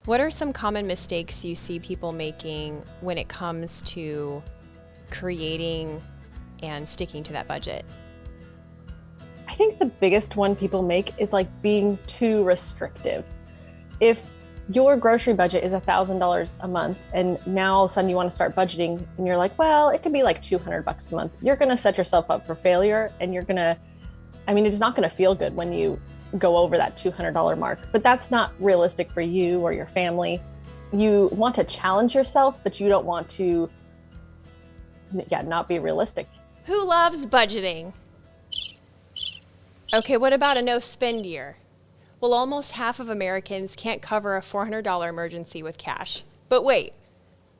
What are some common mistakes you see people making when it comes to creating and sticking to that budget? I think the biggest one people make is like being too restrictive. If your grocery budget is $1,000 a month and now all of a sudden you want to start budgeting and you're like, well, it could be like 200 bucks a month, you're going to set yourself up for failure and it's not going to feel good when you go over that $200 mark, but that's not realistic for you or your family. You want to challenge yourself, but you don't want to, not be realistic. Who loves budgeting? Okay, what about a no spend year? Well, almost half of Americans can't cover a $400 emergency with cash. But wait,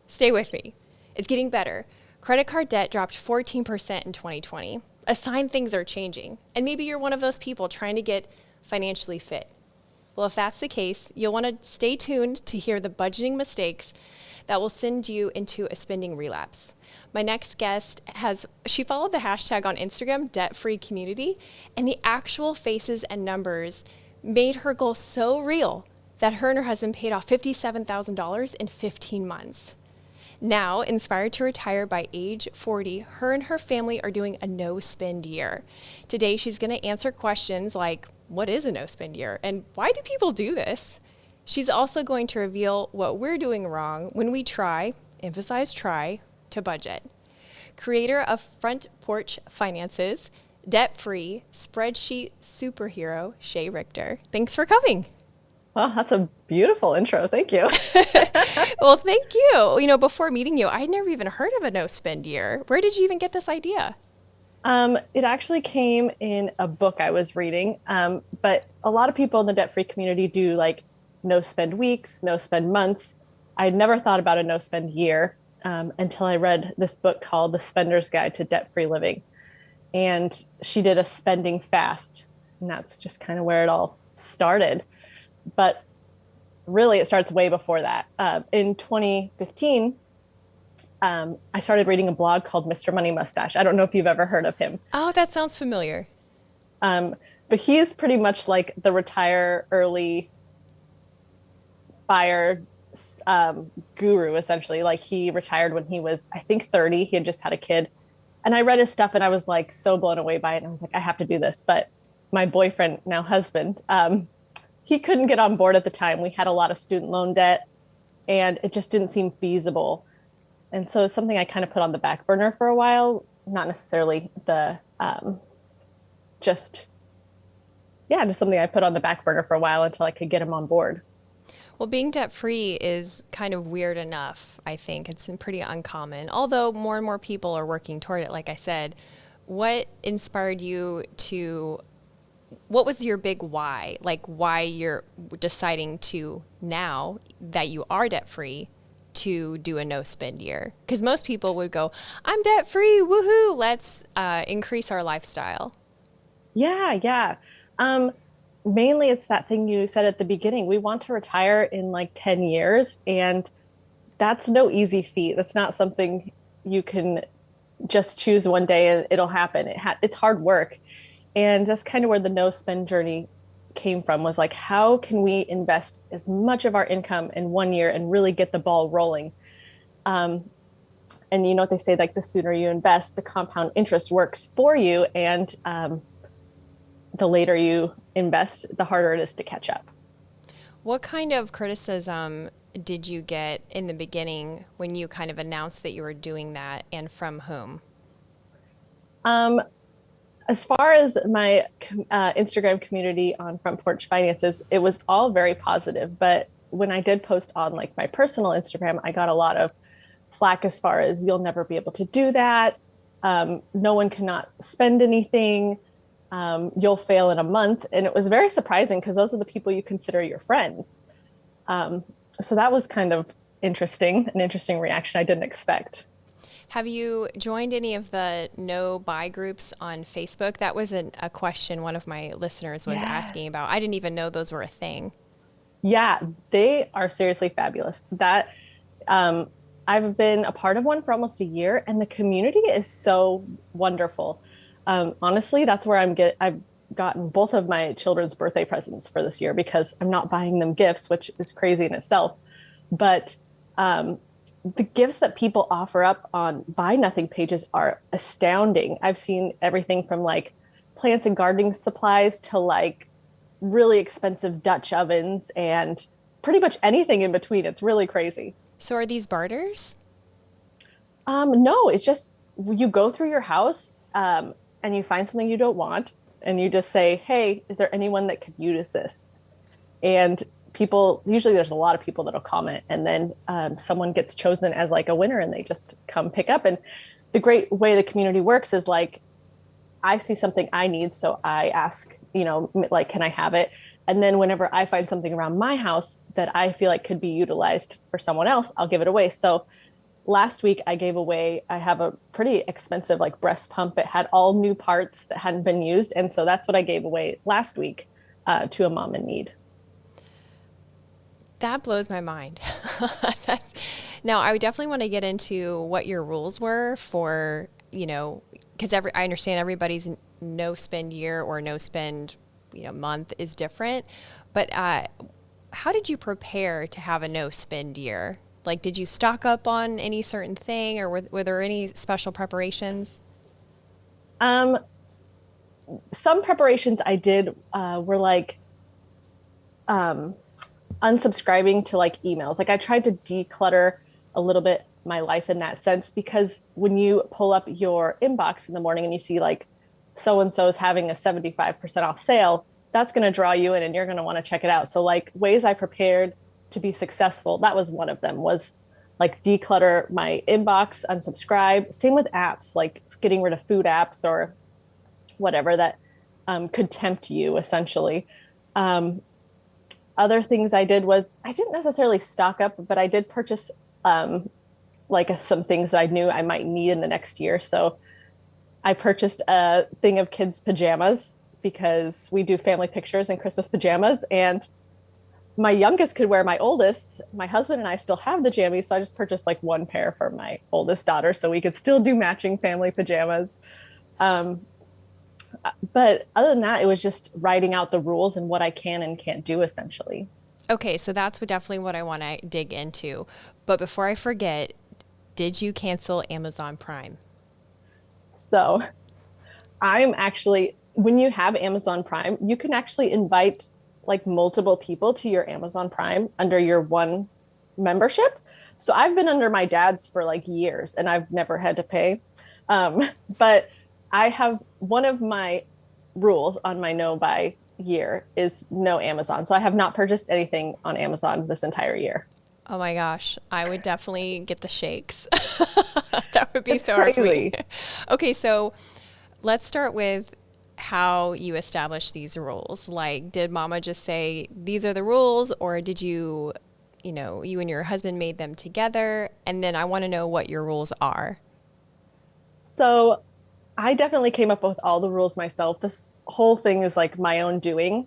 stay with me. It's getting better. Credit card debt dropped 14% in 2020. A sign things are changing. And maybe you're one of those people trying to get financially fit. Well, if that's the case, you'll want to stay tuned to hear the budgeting mistakes that will send you into a spending relapse. My next guest she followed the hashtag on Instagram, debt-free community, and the actual faces and numbers made her goal so real that her and her husband paid off $57,000 in 15 months. Now, inspired to retire by age 40, her and her family are doing a no-spend year. Today, she's going to answer questions like, what is a no-spend year? And why do people do this? She's also going to reveal what we're doing wrong when we try, emphasize try, to budget. Creator of Front Porch Finances, debt-free spreadsheet superhero, Shay Richter. Thanks for coming. Well, that's a beautiful intro. Thank you. Well, thank you. Before meeting you, I'd never even heard of a no spend year. Where did you even get this idea? It actually came in a book I was reading, but a lot of people in the debt-free community do like no spend weeks, no spend months. I'd never thought about a no spend year until I read this book called The Spender's Guide to Debt-Free Living. And she did a spending fast, and that's just kind of where it all started. But really, it starts way before that. In 2015, I started reading a blog called Mr. Money Mustache. I don't know if you've ever heard of him. Oh, that sounds familiar. But he is pretty much like the retire early fire guru, essentially. Like he retired when he was, I think, 30. He had just had a kid. And I read his stuff and I was like so blown away by it. And I was like, I have to do this. But my boyfriend, now husband, he couldn't get on board at the time. We had a lot of student loan debt and it just didn't seem feasible. And so it's something I kind of put on the back burner for a while, not necessarily just something I put on the back burner for a while until I could get him on board. Well, being debt-free is kind of weird enough, I think. It's pretty uncommon, although more and more people are working toward it, like I said. What inspired you what was your big why? Like why you're deciding to, now that you are debt-free, to do a no-spend year? Because most people would go, I'm debt-free, woohoo, let's increase our lifestyle. Yeah. Mainly it's that thing you said at the beginning. We want to retire in like 10 years, and that's no easy feat. That's not something you can just choose one day and it'll happen. It's hard work. And that's kind of where the no spend journey came from, was like, how can we invest as much of our income in one year and really get the ball rolling? And you know what they say, like the sooner you invest, the compound interest works for you. And the later you invest, the harder it is to catch up. What kind of criticism did you get in the beginning when you kind of announced that you were doing that, and from whom? As far as my Instagram community on Front Porch Finances, it was all very positive. But when I did post on like my personal Instagram, I got a lot of flack as far as, you'll never be able to do that. No one cannot spend anything. You'll fail in a month. And it was very surprising because those are the people you consider your friends. So that was kind of an interesting reaction I didn't expect. Have you joined any of the no buy groups on Facebook? That was a question one of my listeners was asking about. I didn't even know those were a thing. Yeah, they are seriously fabulous. I've been a part of one for almost a year, and the community is so wonderful. Honestly, that's where I've gotten both of my children's birthday presents for this year because I'm not buying them gifts, which is crazy in itself. But um, the gifts that people offer up on buy nothing pages are astounding. I've seen everything from like plants and gardening supplies to like really expensive Dutch ovens and pretty much anything in between. It's really crazy. So are these barters? No, it's just you go through your house and you find something you don't want, and you just say, "Hey, is there anyone that could use this?" And people usually there's a lot of people that'll comment, and then someone gets chosen as like a winner, and they just come pick up. And the great way the community works is like I see something I need, so I ask, like, can I have it? And then whenever I find something around my house that I feel like could be utilized for someone else, I'll give it away. So last week I gave away, I have a pretty expensive like breast pump. It had all new parts that hadn't been used. And so that's what I gave away last week to a mom in need. That blows my mind. That's, now, I would definitely want to get into what your rules were for, because I understand everybody's no spend year or no spend, month is different. But how did you prepare to have a no spend year? Like, did you stock up on any certain thing, or were there any special preparations? Um, some preparations I did were like um, unsubscribing to like emails. Like I tried to declutter a little bit my life in that sense because when you pull up your inbox in the morning and you see like so and so is having a 75% off sale, that's going to draw you in and you're going to want to check it out. So like ways I prepared to be successful, that was one of them was like declutter my inbox, unsubscribe. Same with apps, like getting rid of food apps or whatever that could tempt you essentially. Um, Other things I did was I didn't necessarily stock up, but I did purchase um, like some things that I knew I might need in the next year. So I purchased a thing of kids' pajamas because we do family pictures and Christmas pajamas. And my youngest could wear my oldest. My husband and I still have the jammies. So I just purchased like one pair for my oldest daughter so we could still do matching family pajamas. Um, but other than that, it was just writing out the rules and what I can and can't do essentially. Okay, so that's definitely what I want to dig into. But before I forget, did you cancel Amazon Prime? So I'm actually, when you have Amazon Prime, you can actually invite like multiple people to your Amazon Prime under your one membership. So I've been under my dad's for like years and I've never had to pay. But I have one of my rules on my no buy year is no Amazon. So I have not purchased anything on Amazon this entire year. Oh my gosh, I would definitely get the shakes. That would be It's so hard for me. crazy. Okay, so let's start with how you established these rules. Like, did mama just say, these are the rules, or did you, you and your husband made them together? And then I want to know what your rules are. So I definitely came up with all the rules myself. This whole thing is like my own doing.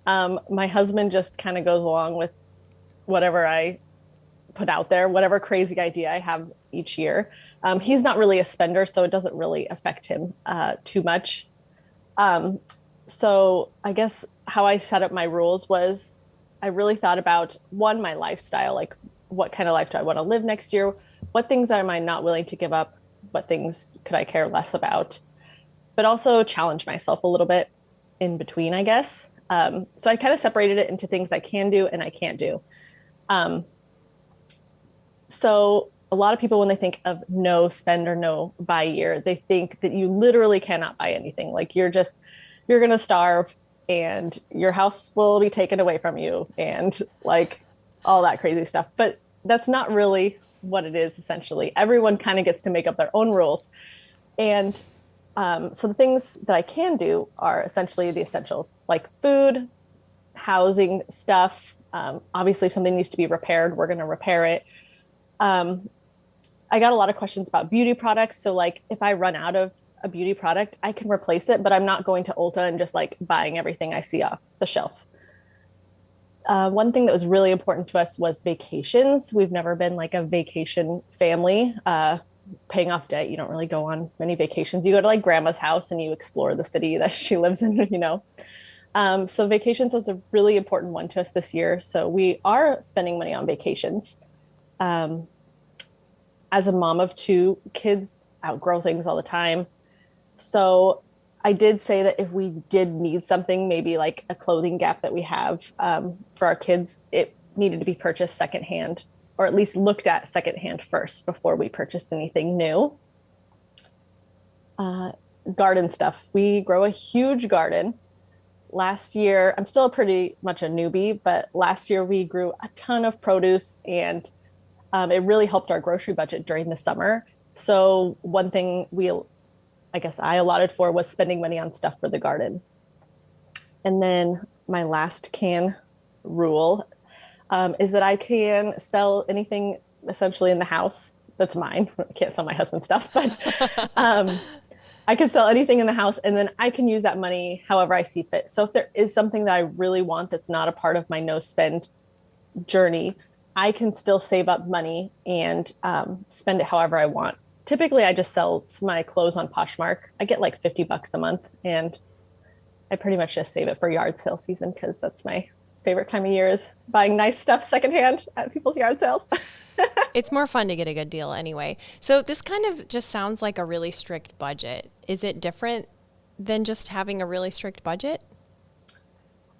My husband just kind of goes along with whatever I put out there, whatever crazy idea I have each year. He's not really a spender, so it doesn't really affect him too much. Um, so I guess how I set up my rules was I really thought about one, my lifestyle, like what kind of life do I want to live next year? What things am I not willing to give up? What things could I care less about? But also challenge myself a little bit in between, I guess. So I kind of separated it into things I can do and I can't do. Um, so a lot of people, when they think of no spend or no buy year, they think that you literally cannot buy anything. Like you're going to starve and your house will be taken away from you and like all that crazy stuff. But that's not really what it is, essentially. Everyone kind of gets to make up their own rules. And so the things that I can do are essentially the essentials like food, housing stuff. Obviously, if something needs to be repaired, we're going to repair it. Um, I got a lot of questions about beauty products. So, like, if I run out of a beauty product, I can replace it, but I'm not going to Ulta and just like buying everything I see off the shelf. One thing that was really important to us was vacations. We've never been like a vacation family. paying off debt, you don't really go on many vacations. You go to like grandma's house and you explore the city that she lives in, you know. So vacations was a really important one to us this year. So we are spending money on vacations. Um, as a mom of two, kids outgrow things all the time. So I did say that if we did need something, maybe like a clothing gap that we have for our kids, it needed to be purchased secondhand, or at least looked at secondhand first before we purchased anything new. Uh, Garden stuff. We grow a huge garden. Last year, I'm still pretty much a newbie, but last year we grew a ton of produce, and it really helped our grocery budget during the summer. So one thing I guess I allotted for was spending money on stuff for the garden. And then my last can rule is that I can sell anything essentially in the house that's mine. I can't sell my husband's stuff, but I can sell anything in the house, and then I can use that money however I see fit. So if there is something that I really want that's not a part of my no spend journey, I can still save up money and spend it however I want. Typically, I just sell my clothes on Poshmark. I get like $50 a month, and I pretty much just save it for yard sale season because that's my favorite time of year, is buying nice stuff secondhand at people's yard sales. It's more fun to get a good deal anyway. So this kind of just sounds like a really strict budget. Is it different than just having a really strict budget?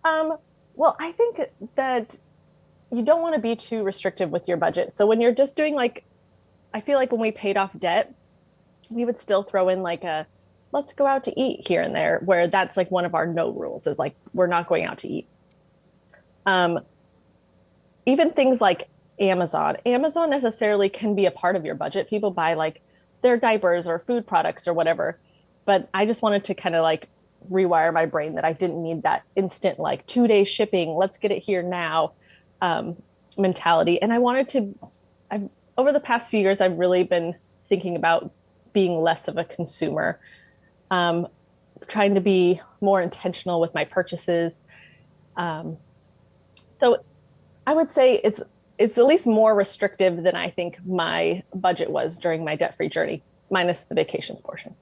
Well, I think that you don't want to be too restrictive with your budget. So when you're just doing like, I feel like when we paid off debt, we would still throw in like a let's go out to eat here and there, where that's like one of our no rules, is like we're not going out to eat. Um, Even things like Amazon necessarily can be a part of your budget. People buy like their diapers or food products or whatever. But I just wanted to kind of like rewire my brain that I didn't need that instant, like 2 day shipping, let's get it here now mentality. And over the past few years, I've really been thinking about being less of a consumer, um, trying to be more intentional with my purchases. Um, so I would say it's at least more restrictive than I think my budget was during my debt-free journey, minus the vacations portion.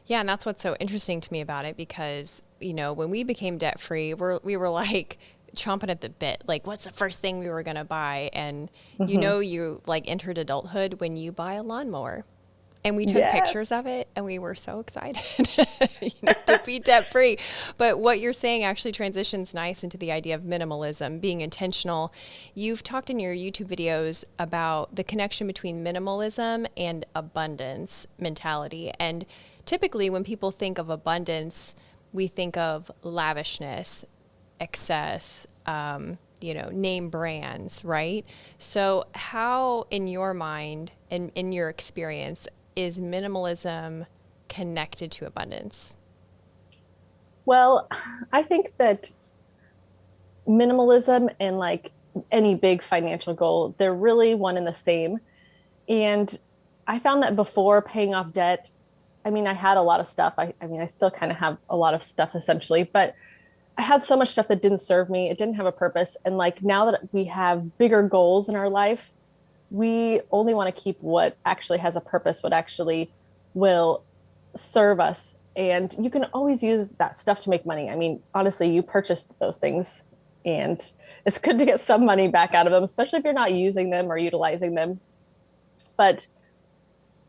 Yeah, and that's what's so interesting to me about it because, when we became debt-free, we were like chomping at the bit. Like, what's the first thing we were going to buy? And you like entered adulthood when you buy a lawnmower. And we took pictures of it, and we were so excited to be debt free. But what you're saying actually transitions nice into the idea of minimalism, being intentional. You've talked in your YouTube videos about the connection between minimalism and abundance mentality. And typically when people think of abundance, we think of lavishness, excess, name brands, right? So how, in your mind and in your experience, is minimalism connected to abundance? Well, I think that minimalism and like any big financial goal, they're really one and the same. And I found that before paying off debt, I mean, I had a lot of stuff. I still kind of have a lot of stuff essentially, but I had so much stuff that didn't serve me. It didn't have a purpose. And like now that we have bigger goals in our life, we only want to keep what actually has a purpose, what actually will serve us. And you can always use that stuff to make money. I mean, honestly, you purchased those things, and it's good to get some money back out of them, especially if you're not using them or utilizing them. But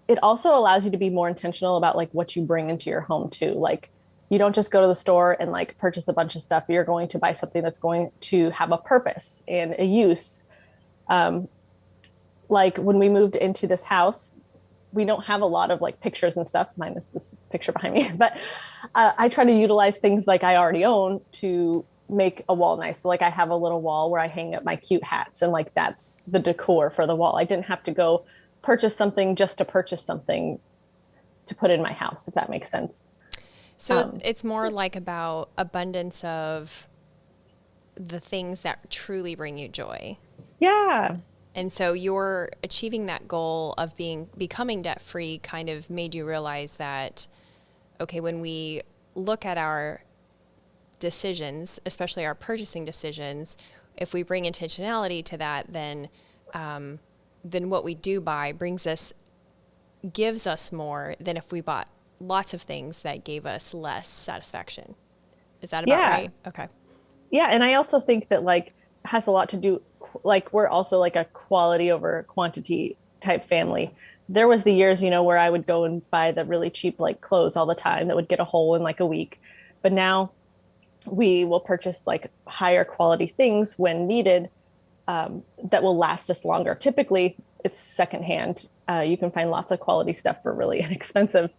it also allows you to be more intentional about like what you bring into your home too. Like, you don't just go to the store and like purchase a bunch of stuff. You're going to buy something that's going to have a purpose and a use. Like when we moved into this house, we don't have a lot of like pictures and stuff, minus this picture behind me, but I try to utilize things like I already own to make a wall nice. So like I have a little wall where I hang up my cute hats, and like that's the decor for the wall. I didn't have to go purchase something just to purchase something to put in my house, if that makes sense. So it's more like about abundance of the things that truly bring you joy. Yeah. And so you're achieving that goal of becoming debt free kind of made you realize that, okay, when we look at our decisions, especially our purchasing decisions, if we bring intentionality to that, then what we do buy brings us gives us more than if we bought lots of things that gave us less satisfaction. Is that about Yeah. right? Okay. Yeah, and I also think that like has a lot to do like we're also like a quality over quantity type family. There was the years, where I would go and buy the really cheap like clothes all the time that would get a hole in like a week. But now we will purchase like higher quality things when needed, that will last us longer. Typically, it's secondhand. You can find lots of quality stuff for really inexpensive.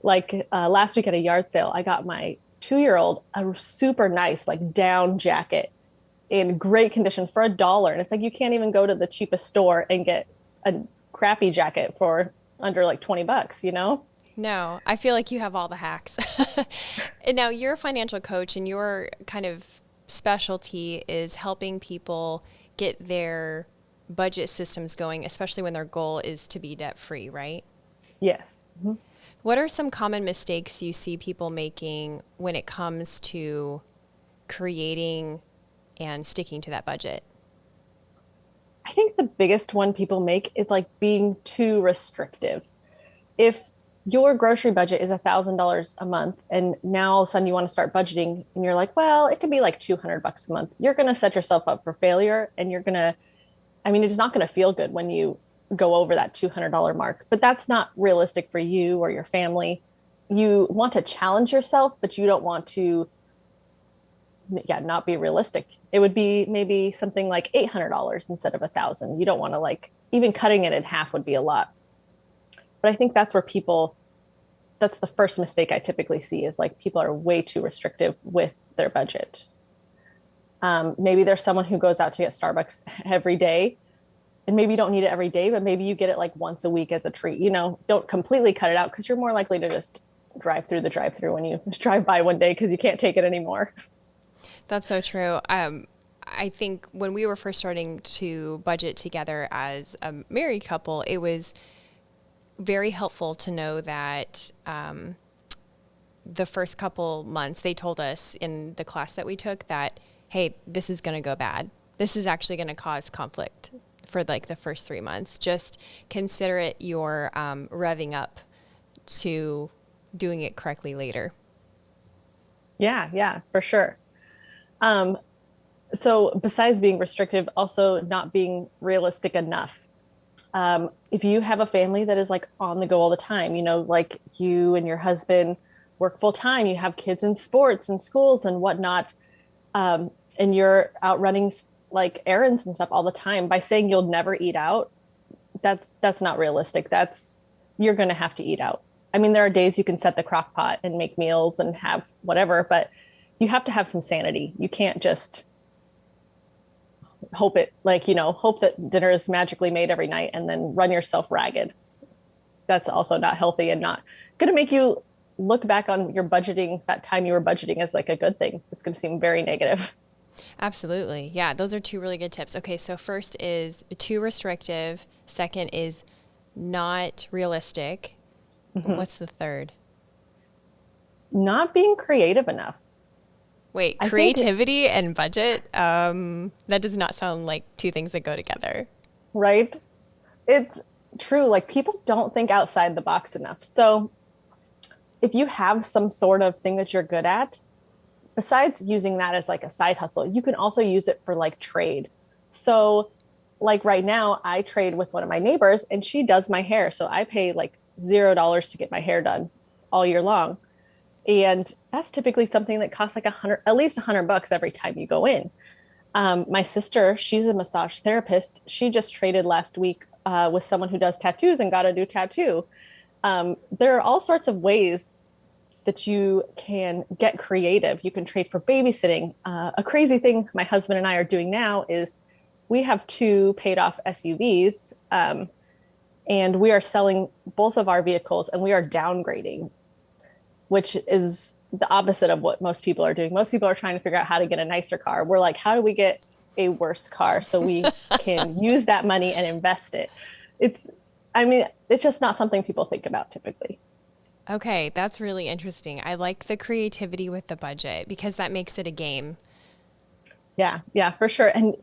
Like last week at a yard sale, I got my 2 year old a super nice like down jacket in great condition for $1. And it's like you can't even go to the cheapest store and get a crappy jacket for under like $20. No, I feel like you have all the hacks. And now you're a financial coach, and your kind of specialty is helping people get their budget systems going, especially when their goal is to be debt free, right? Yes. Mm-hmm. What are some common mistakes you see people making when it comes to creating and sticking to that budget? I think the biggest one people make is like being too restrictive. If your grocery budget is $1,000 a month and now all of a sudden you want to start budgeting and you're like, well, it could be like 200 bucks a month, you're going to set yourself up for failure, and it's not going to feel good when you go over that $200 mark. But that's not realistic for you or your family. You want to challenge yourself, but you don't want to, yeah, not be realistic. It would be maybe something like $800 instead of 1,000. You don't want to like, even cutting it in half would be a lot. But I think that's the first mistake I typically see, is like people are way too restrictive with their budget. Maybe there's someone who goes out to get Starbucks every day, and maybe you don't need it every day, but maybe you get it like once a week as a treat. Don't completely cut it out, because you're more likely to just drive through the drive through when you drive by one day because you can't take it anymore. That's so true. I think when we were first starting to budget together as a married couple, it was very helpful to know that the first couple months, they told us in the class that we took that, hey, this is going to go bad. This is actually going to cause conflict for like the first 3 months. Just consider it your revving up to doing it correctly later. Yeah, for sure. So besides being restrictive, also not being realistic enough. If you have a family that is like on the go all the time, like you and your husband work full time, you have kids in sports and schools and whatnot, and you're out running like errands and stuff all the time, by saying you'll never eat out, that's not realistic. You're going to have to eat out. I mean, there are days you can set the crock pot and make meals and have whatever, but you have to have some sanity. You can't just hope that dinner is magically made every night and then run yourself ragged. That's also not healthy and not going to make you look back on your budgeting, that time you were budgeting, as like a good thing. It's going to seem very negative. Absolutely. Yeah, those are two really good tips. Okay, so first is too restrictive. Second is not realistic. Mm-hmm. What's the third? Not being creative enough. Wait, creativity and budget? That does not sound like two things that go together. Right? It's true. Like people don't think outside the box enough. So if you have some sort of thing that you're good at, besides using that as like a side hustle, you can also use it for like trade. So like right now I trade with one of my neighbors and she does my hair. So I pay like $0 to get my hair done all year long. And that's typically something that costs like at least $100 every time you go in. My sister, she's a massage therapist. She just traded last week with someone who does tattoos and got a new tattoo. There are all sorts of ways that you can get creative. You can trade for babysitting. A crazy thing my husband and I are doing now is we have 2 paid off SUVs, and we are selling both of our vehicles and we are downgrading, which is the opposite of what most people are doing. Most people are trying to figure out how to get a nicer car. We're like, how do we get a worse car so we can use that money and invest it? It's just not something people think about typically. Okay, that's really interesting. I like the creativity with the budget because that makes it a game. Yeah, for sure. And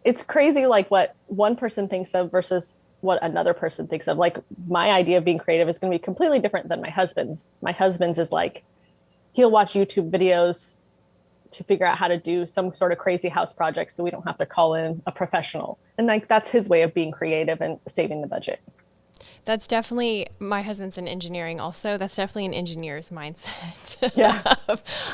it's crazy like what one person thinks of versus what another person thinks of. Like my idea of being creative is going to be completely different than my husband's. My husband's is like, he'll watch YouTube videos to figure out how to do some sort of crazy house project so we don't have to call in a professional. And like that's his way of being creative and saving the budget. That's definitely, my husband's in engineering also. That's definitely an engineer's mindset. Yeah.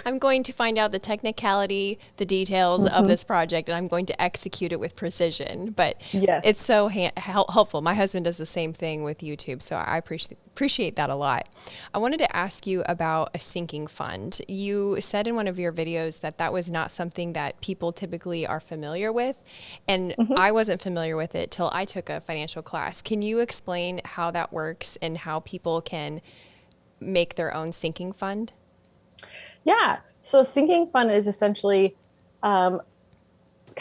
I'm going to find out the technicality, the details of this project, and I'm going to execute it with precision. But Yes. it's so helpful. My husband does the same thing with YouTube, so I appreciate that a lot. I wanted to ask you about a sinking fund. You said in one of your videos that that was not something that people typically are familiar with, and I wasn't familiar with it till I took a financial class. Can you explain how that works and how people can make their own sinking fund? Yeah. So sinking fund is essentially kind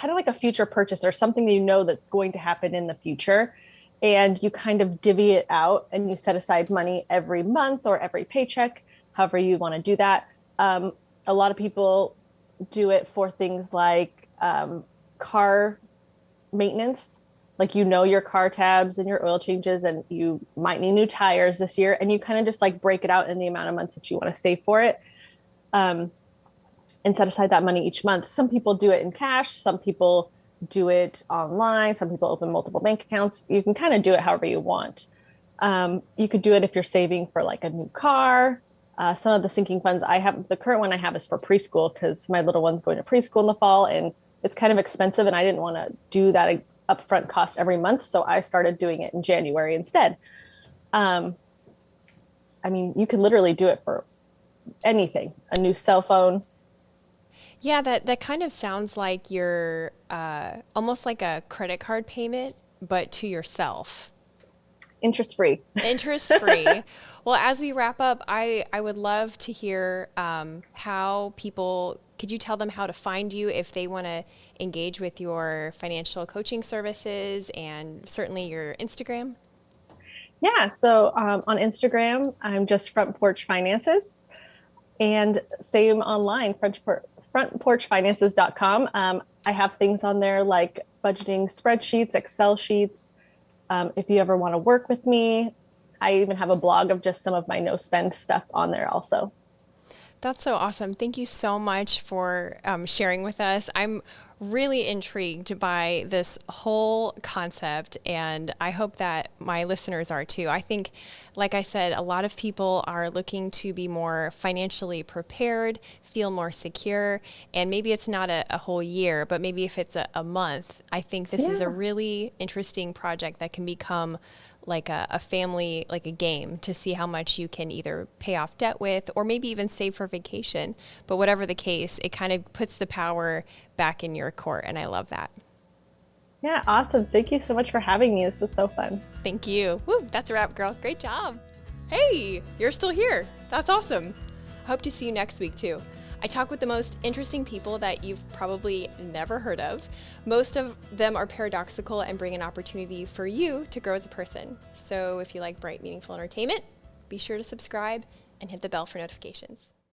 of like a future purchase or something that you know that's going to happen in the future. And you kind of divvy it out and you set aside money every month or every paycheck, however you want to do that. A lot of people do it for things like car maintenance, like you know your car tabs and your oil changes and you might need new tires this year, and you kind of just like break it out in the amount of months that you want to save for it, and set aside that money each month. Some people do it in cash, some people do it online, some people open multiple bank accounts. You can kind of do it however you want. You could do it if you're saving for like a new car. Some of the sinking funds I have, the current one I have is for preschool because my little one's going to preschool in the fall and it's kind of expensive and I didn't want to do that upfront cost every month. So I started doing it in January instead. I mean, you can literally do it for anything, a new cell phone. Yeah, that kind of sounds like you're almost like a credit card payment, but to yourself. Interest free. Interest free. Well, as we wrap up, I would love to hear how people, could you tell them how to find you if they want to engage with your financial coaching services and certainly your Instagram? Yeah. So on Instagram, I'm just Front Porch Finances, and same online, frontporchfinances.com. I have things on there like budgeting spreadsheets, Excel sheets. If you ever want to work with me, I even have a blog of just some of my no spend stuff on there also. That's so awesome. Thank you so much for sharing with us. I'm really intrigued by this whole concept, and I hope that my listeners are too. I think, like I said, a lot of people are looking to be more financially prepared, feel more secure, and maybe it's not a whole year, but maybe if it's a month, I think this is a Yeah. really interesting project that can become like a family, like a game to see how much you can either pay off debt with or maybe even save for vacation. But whatever the case, it kind of puts the power back in your court. And I love that. Yeah. Awesome. Thank you so much for having me. This was so fun. Thank you. Woo, that's a wrap, girl. Great job. Hey, you're still here. That's awesome. Hope to see you next week too. I talk with the most interesting people that you've probably never heard of. Most of them are paradoxical and bring an opportunity for you to grow as a person. So if you like bright, meaningful entertainment, be sure to subscribe and hit the bell for notifications.